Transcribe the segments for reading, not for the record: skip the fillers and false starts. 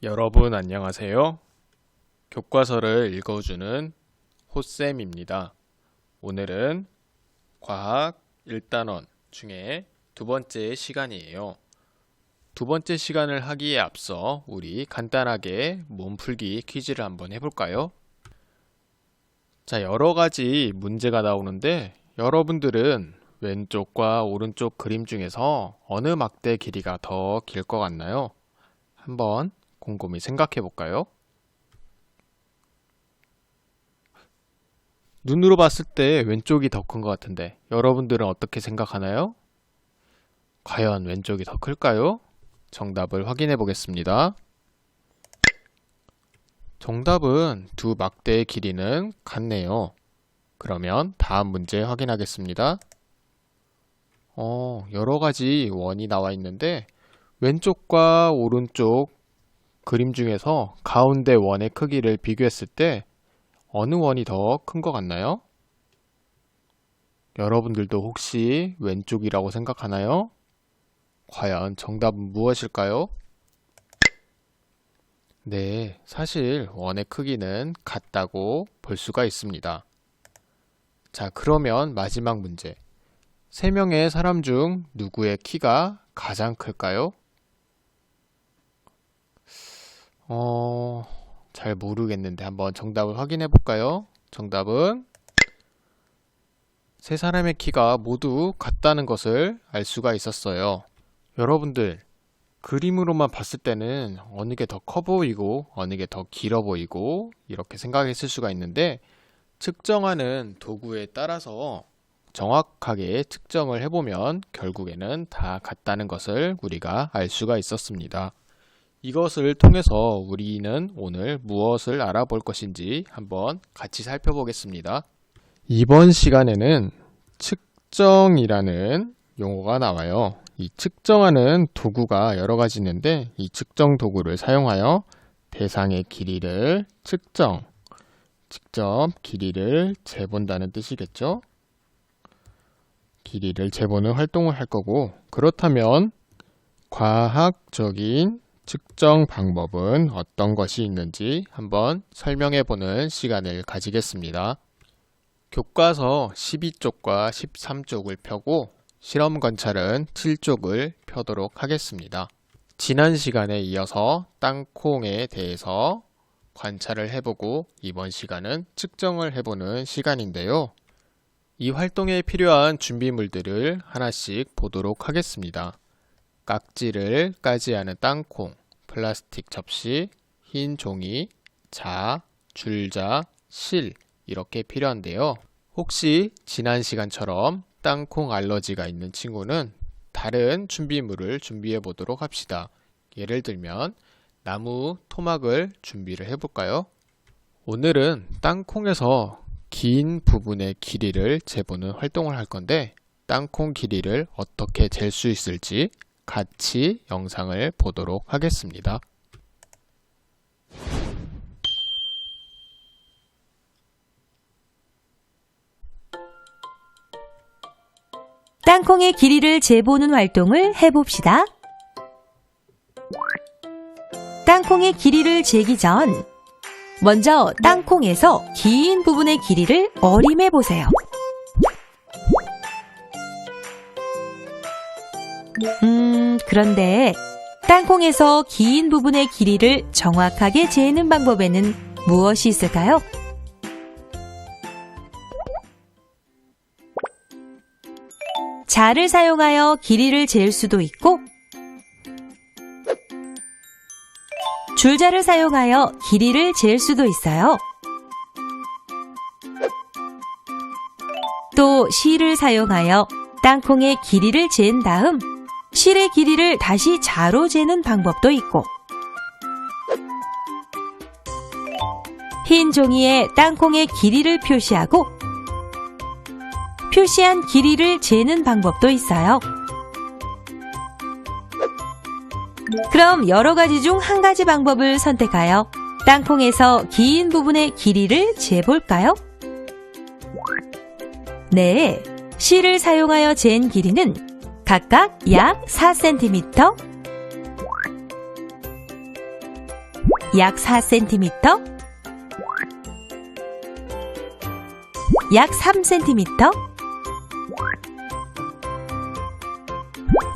여러분 안녕하세요. 교과서를 읽어주는 호쌤입니다. 오늘은 과학 1단원 중에 두 번째 시간이에요. 두 번째 시간을 하기에 앞서 우리 간단하게 몸풀기 퀴즈를 한번 해볼까요? 자, 여러 가지 문제가 나오는데 여러분들은 왼쪽과 오른쪽 그림 중에서 어느 막대 길이가 더 길 것 같나요? 한번 곰곰이 생각해 볼까요? 눈으로 봤을 때 왼쪽이 더 큰 것 같은데 여러분들은 어떻게 생각하나요? 과연 왼쪽이 더 클까요? 정답을 확인해 보겠습니다. 정답은 두 막대의 길이는 같네요. 그러면 다음 문제 확인하겠습니다. 여러 가지 원이 나와 있는데 왼쪽과 오른쪽 그림 중에서 가운데 원의 크기를 비교했을 때 어느 원이 더 큰 것 같나요? 여러분들도 혹시 왼쪽이라고 생각하나요? 과연 정답은 무엇일까요? 네, 사실 원의 크기는 같다고 볼 수가 있습니다. 자, 그러면 마지막 문제. 3명의 사람 중 누구의 키가 가장 클까요? 잘 모르겠는데 한번 정답을 확인해 볼까요? 정답은 세 사람의 키가 모두 같다는 것을 알 수가 있었어요. 여러분들, 그림으로만 봤을 때는 어느 게 더 커 보이고 어느 게 더 길어 보이고 이렇게 생각했을 수가 있는데 측정하는 도구에 따라서 정확하게 측정을 해보면 결국에는 다 같다는 것을 우리가 알 수가 있었습니다. 이것을 통해서 우리는 오늘 무엇을 알아볼 것인지 한번 같이 살펴보겠습니다. 이번 시간에는 측정이라는 용어가 나와요. 이 측정하는 도구가 여러 가지 있는데 이 측정 도구를 사용하여 대상의 길이를 측정, 직접 길이를 재본다는 뜻이겠죠? 길이를 재보는 활동을 할 거고, 그렇다면 과학적인 측정 방법은 어떤 것이 있는지 한번 설명해 보는 시간을 가지겠습니다. 교과서 12쪽과 13쪽을 펴고 실험 관찰은 7쪽을 펴도록 하겠습니다. 지난 시간에 이어서 땅콩에 대해서 관찰을 해보고 이번 시간은 측정을 해보는 시간인데요. 이 활동에 필요한 준비물들을 하나씩 보도록 하겠습니다. 깍지를 까지 않은 땅콩, 플라스틱 접시, 흰 종이, 자, 줄자, 실 이렇게 필요한데요. 혹시 지난 시간처럼 땅콩 알러지가 있는 친구는 다른 준비물을 준비해 보도록 합시다. 예를 들면 나무 토막을 준비를 해볼까요? 오늘은 땅콩에서 긴 부분의 길이를 재보는 활동을 할 건데 땅콩 길이를 어떻게 잴 수 있을지 같이 영상을 보도록 하겠습니다. 땅콩의 길이를 재보는 활동을 해봅시다. 땅콩의 길이를 재기 전 먼저 땅콩에서 긴 부분의 길이를 어림해 보세요. 그런데 땅콩에서 긴 부분의 길이를 정확하게 재는 방법에는 무엇이 있을까요? 자를 사용하여 길이를 잴 수도 있고 줄자를 사용하여 길이를 잴 수도 있어요. 또 실을 사용하여 땅콩의 길이를 잰 다음 실의 길이를 다시 자로 재는 방법도 있고 흰 종이에 땅콩의 길이를 표시하고 표시한 길이를 재는 방법도 있어요. 그럼 여러 가지 중 한 가지 방법을 선택하여 땅콩에서 긴 부분의 길이를 재볼까요? 네, 실을 사용하여 잰 길이는 각각 약 4cm, 약 4cm, 약 3cm,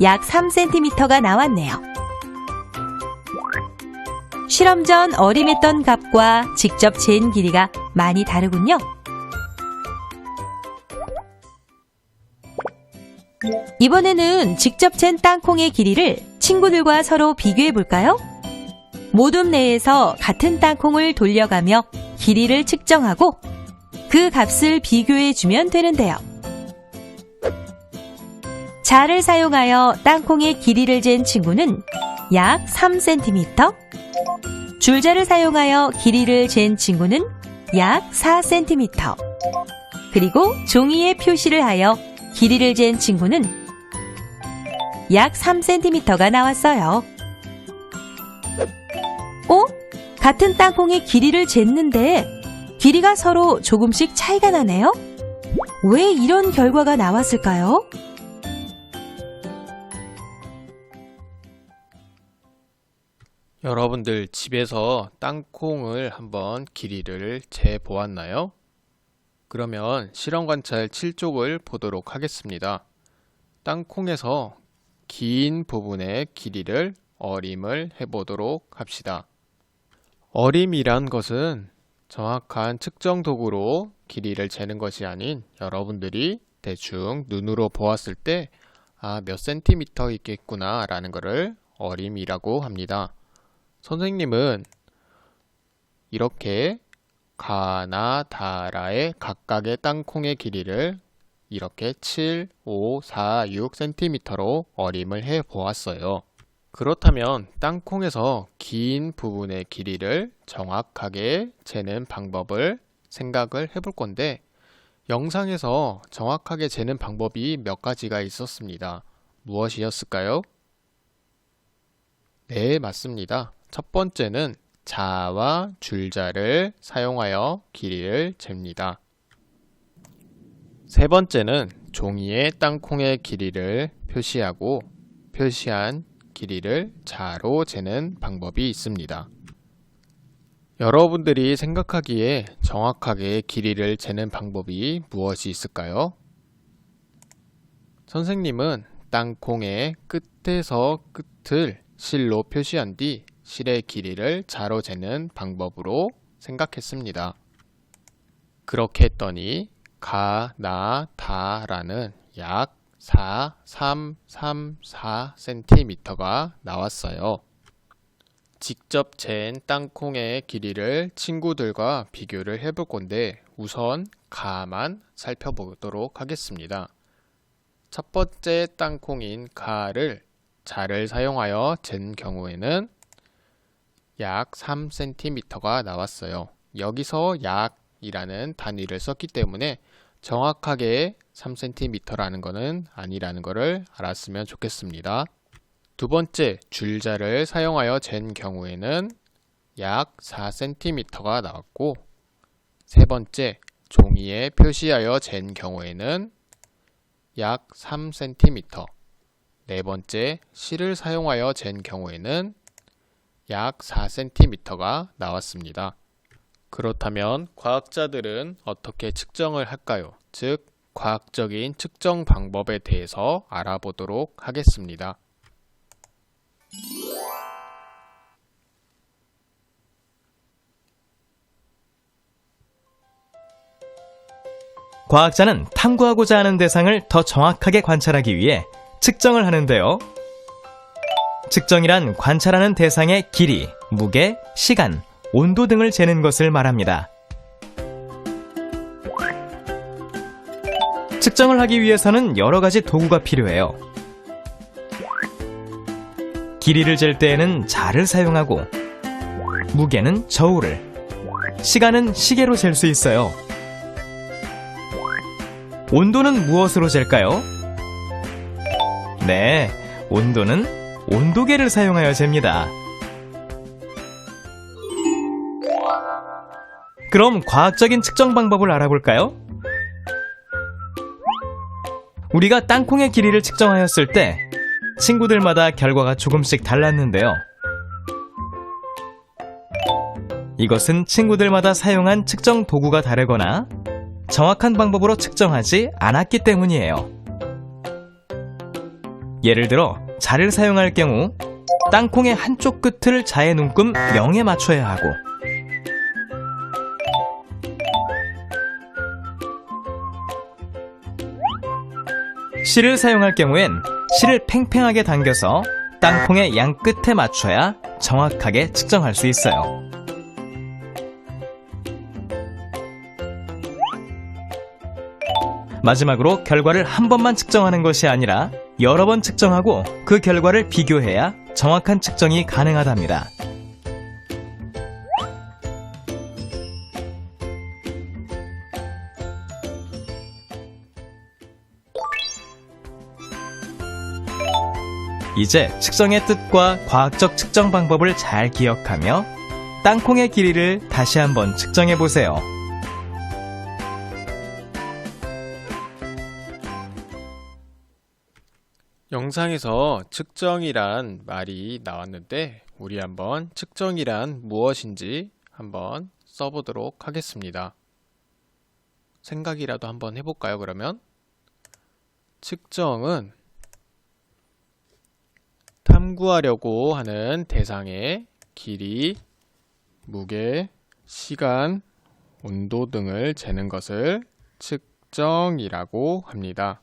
약 3cm가 나왔네요. 실험 전 어림했던 값과 직접 잰 길이가 많이 다르군요. 이번에는 직접 잰 땅콩의 길이를 친구들과 서로 비교해 볼까요? 모둠 내에서 같은 땅콩을 돌려가며 길이를 측정하고 그 값을 비교해 주면 되는데요. 자를 사용하여 땅콩의 길이를 잰 친구는 약 3cm, 줄자를 사용하여 길이를 잰 친구는 약 4cm, 그리고 종이에 표시를 하여 길이를 잰 친구는 약 3cm가 나왔어요. 같은 땅콩의 길이를 쟀는데 길이가 서로 조금씩 차이가 나네요? 왜 이런 결과가 나왔을까요? 여러분들 집에서 땅콩을 한번 길이를 재 보았나요? 그러면 실험 관찰 7쪽을 보도록 하겠습니다. 땅콩에서 긴 부분의 길이를 어림을 해보도록 합시다. 어림이란 것은 정확한 측정 도구로 길이를 재는 것이 아닌 여러분들이 대충 눈으로 보았을 때 몇 센티미터 있겠구나 라는 것을 어림이라고 합니다. 선생님은 이렇게 가나 다라의 각각의 땅콩의 길이를 이렇게 7, 5, 4, 6cm로 어림을 해 보았어요. 그렇다면 땅콩에서 긴 부분의 길이를 정확하게 재는 방법을 생각을 해볼 건데 영상에서 정확하게 재는 방법이 몇 가지가 있었습니다. 무엇이었을까요? 네, 맞습니다. 첫 번째는 자와 줄자를 사용하여 길이를 잽니다. 세 번째는 종이에 땅콩의 길이를 표시하고 표시한 길이를 자로 재는 방법이 있습니다. 여러분들이 생각하기에 정확하게 길이를 재는 방법이 무엇이 있을까요? 선생님은 땅콩의 끝에서 끝을 실로 표시한 뒤 실의 길이를 자로 재는 방법으로 생각했습니다. 그렇게 했더니 가, 나, 다라는 약 4,334cm가 나왔어요. 직접 잰 땅콩의 길이를 친구들과 비교를 해볼 건데 우선 가만 살펴보도록 하겠습니다. 첫 번째 땅콩인 가를 자를 사용하여 잰 경우에는 약 3cm가 나왔어요. 여기서 약이라는 단위를 썼기 때문에 정확하게 3cm라는 것은 아니라는 것을 알았으면 좋겠습니다. 두 번째, 줄자를 사용하여 잰 경우에는 약 4cm가 나왔고 세 번째, 종이에 표시하여 잰 경우에는 약 3cm 네 번째, 실을 사용하여 잰 경우에는 약 4cm가 나왔습니다. 그렇다면 과학자들은 어떻게 측정을 할까요? 즉, 과학적인 측정 방법에 대해서 알아보도록 하겠습니다. 과학자는 탐구하고자 하는 대상을 더 정확하게 관찰하기 위해 측정을 하는데요. 측정이란 관찰하는 대상의 길이, 무게, 시간, 온도 등을 재는 것을 말합니다. 측정을 하기 위해서는 여러 가지 도구가 필요해요. 길이를 잴 때에는 자를 사용하고 무게는 저울을, 시간은 시계로 잴 수 있어요. 온도는 무엇으로 잴까요? 네, 온도는 온도계를 사용하여 잽니다. 그럼 과학적인 측정 방법을 알아볼까요? 우리가 땅콩의 길이를 측정하였을 때 친구들마다 결과가 조금씩 달랐는데요. 이것은 친구들마다 사용한 측정 도구가 다르거나 정확한 방법으로 측정하지 않았기 때문이에요. 예를 들어 자를 사용할 경우 땅콩의 한쪽 끝을 자의 눈금 0에 맞춰야 하고, 실을 사용할 경우엔 실을 팽팽하게 당겨서 땅콩의 양 끝에 맞춰야 정확하게 측정할 수 있어요. 마지막으로 결과를 한 번만 측정하는 것이 아니라 여러 번 측정하고 그 결과를 비교해야 정확한 측정이 가능하답니다. 이제 측정의 뜻과 과학적 측정 방법을 잘 기억하며 땅콩의 길이를 다시 한번 측정해 보세요. 영상에서 측정이란 말이 나왔는데 우리 한번 측정이란 무엇인지 한번 써보도록 하겠습니다. 생각이라도 한번 해볼까요, 그러면? 측정은 탐구하려고 하는 대상의 길이, 무게, 시간, 온도 등을 재는 것을 측정이라고 합니다.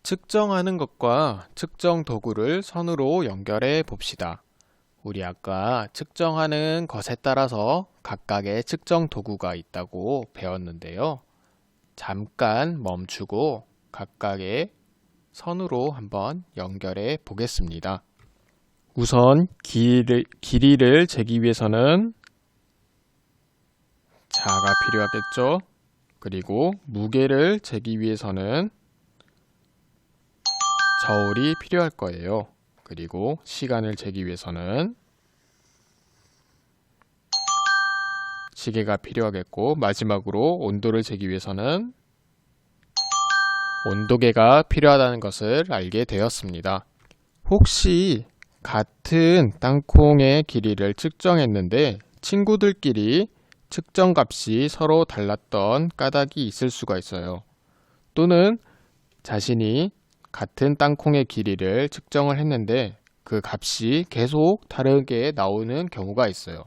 측정하는 것과 측정 도구를 선으로 연결해 봅시다. 우리 아까 측정하는 것에 따라서 각각의 측정 도구가 있다고 배웠는데요. 잠깐 멈추고 각각의 선으로 한번 연결해 보겠습니다. 우선 길이를 재기 위해서는 자가 필요하겠죠. 그리고 무게를 재기 위해서는 저울이 필요할 거예요. 그리고 시간을 재기 위해서는 시계가 필요하겠고, 마지막으로 온도를 재기 위해서는 온도계가 필요하다는 것을 알게 되었습니다. 혹시 같은 땅콩의 길이를 측정했는데 친구들끼리 측정값이 서로 달랐던 까닭이 있을 수가 있어요. 또는 자신이 같은 땅콩의 길이를 측정을 했는데 그 값이 계속 다르게 나오는 경우가 있어요.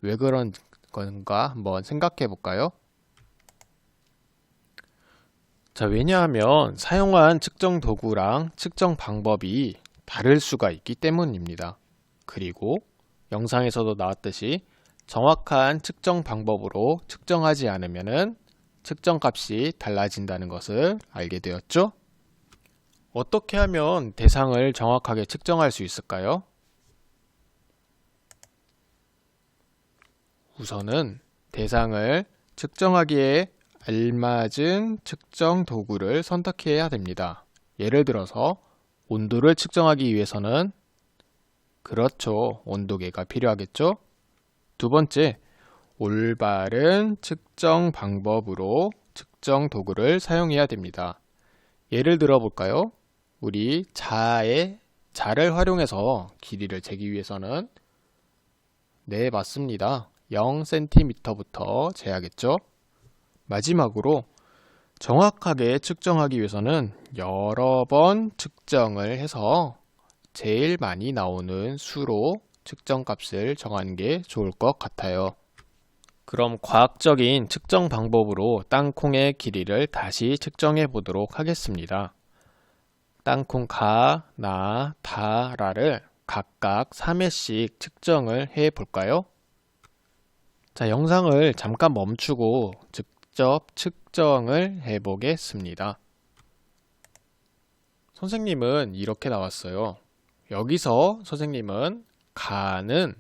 왜 그런 건가 한번 생각해 볼까요? 자, 왜냐하면 사용한 측정 도구랑 측정 방법이 다를 수가 있기 때문입니다. 그리고 영상에서도 나왔듯이 정확한 측정 방법으로 측정하지 않으면 측정값이 달라진다는 것을 알게 되었죠? 어떻게 하면 대상을 정확하게 측정할 수 있을까요? 우선은 대상을 측정하기에 알맞은 측정 도구를 선택해야 됩니다. 예를 들어서 온도를 측정하기 위해서는 그렇죠, 온도계가 필요하겠죠? 두 번째, 올바른 측정 방법으로 측정 도구를 사용해야 됩니다. 예를 들어 볼까요? 우리 자를 활용해서 길이를 재기 위해서는 네, 맞습니다. 0cm부터 재야겠죠? 마지막으로 정확하게 측정하기 위해서는 여러 번 측정을 해서 제일 많이 나오는 수로 측정값을 정하는 게 좋을 것 같아요. 그럼 과학적인 측정 방법으로 땅콩의 길이를 다시 측정해 보도록 하겠습니다. 땅콩 가, 나, 다, 라를 각각 3회씩 측정을 해 볼까요? 자, 영상을 잠깐 멈추고 직접 측정을 해 보겠습니다. 선생님은 이렇게 나왔어요. 여기서 선생님은 가는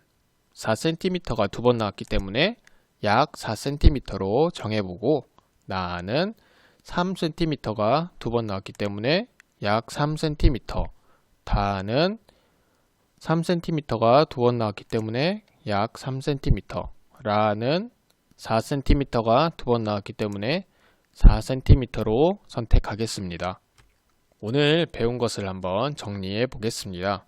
4cm가 두 번 나왔기 때문에 약 4cm로 정해보고, 나는 3cm가 두 번 나왔기 때문에 약 3cm, 다는 3cm가 두 번 나왔기 때문에 약 3cm, 라는 4cm가 두 번 나왔기 때문에 4cm로 선택하겠습니다. 오늘 배운 것을 한번 정리해 보겠습니다.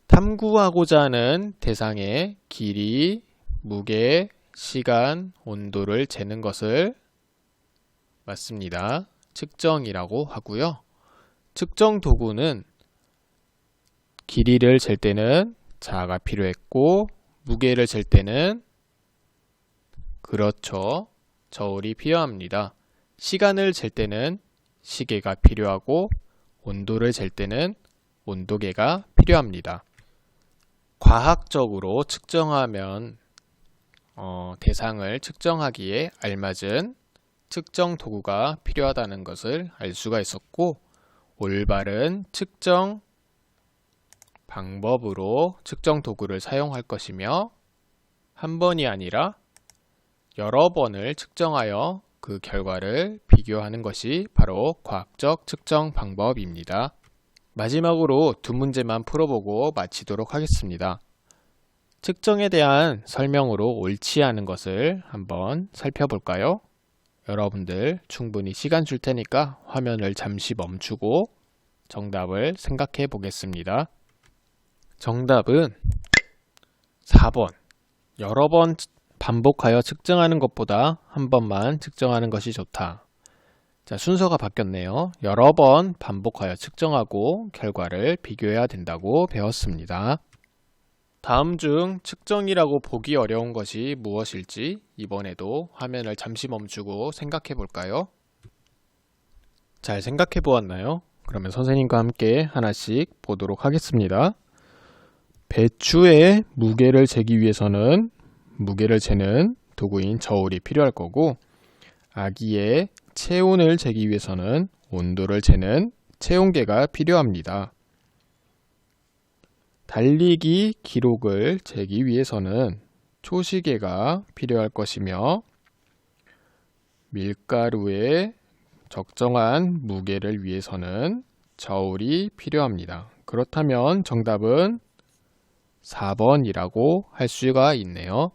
탐구하고자 하는 대상의 길이, 무게, 시간, 온도를 재는 것을 맞습니다. 측정이라고 하고요. 측정 도구는 길이를 잴 때는 자가 필요했고 무게를 잴 때는 그렇죠. 저울이 필요합니다. 시간을 잴 때는 시계가 필요하고 온도를 잴 때는 온도계가 필요합니다. 과학적으로 측정하면 대상을 측정하기에 알맞은 측정 도구가 필요하다는 것을 알 수가 있었고 올바른 측정 방법으로 측정 도구를 사용할 것이며 한 번이 아니라 여러 번을 측정하여 그 결과를 비교하는 것이 바로 과학적 측정 방법입니다. 마지막으로 두 문제만 풀어보고 마치도록 하겠습니다. 측정에 대한 설명으로 옳지 않은 것을 한번 살펴볼까요? 여러분들 충분히 시간 줄 테니까 화면을 잠시 멈추고 정답을 생각해 보겠습니다. 정답은 4번. 여러 번 반복하여 측정하는 것보다 한 번만 측정하는 것이 좋다. 자, 순서가 바뀌었네요. 여러 번 반복하여 측정하고 결과를 비교해야 된다고 배웠습니다. 다음 중 측정이라고 보기 어려운 것이 무엇일지 이번에도 화면을 잠시 멈추고 생각해 볼까요? 잘 생각해 보았나요? 그러면 선생님과 함께 하나씩 보도록 하겠습니다. 배추의 무게를 재기 위해서는 무게를 재는 도구인 저울이 필요할 거고 아기의 체온을 재기 위해서는 온도를 재는 체온계가 필요합니다. 달리기 기록을 재기 위해서는 초시계가 필요할 것이며 밀가루의 적정한 무게를 위해서는 저울이 필요합니다. 그렇다면 정답은 4번이라고 할 수가 있네요.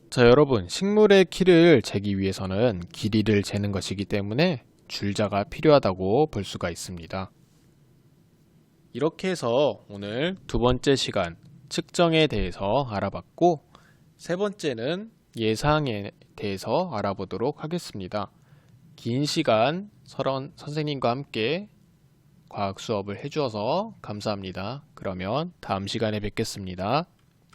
자, 여러분, 식물의 키를 재기 위해서는 길이를 재는 것이기 때문에 줄자가 필요하다고 볼 수가 있습니다. 이렇게 해서 오늘 두 번째 시간 측정에 대해서 알아봤고 세 번째는 예상에 대해서 알아보도록 하겠습니다. 긴 시간 선생님과 함께 과학 수업을 해주어서 감사합니다. 그러면 다음 시간에 뵙겠습니다.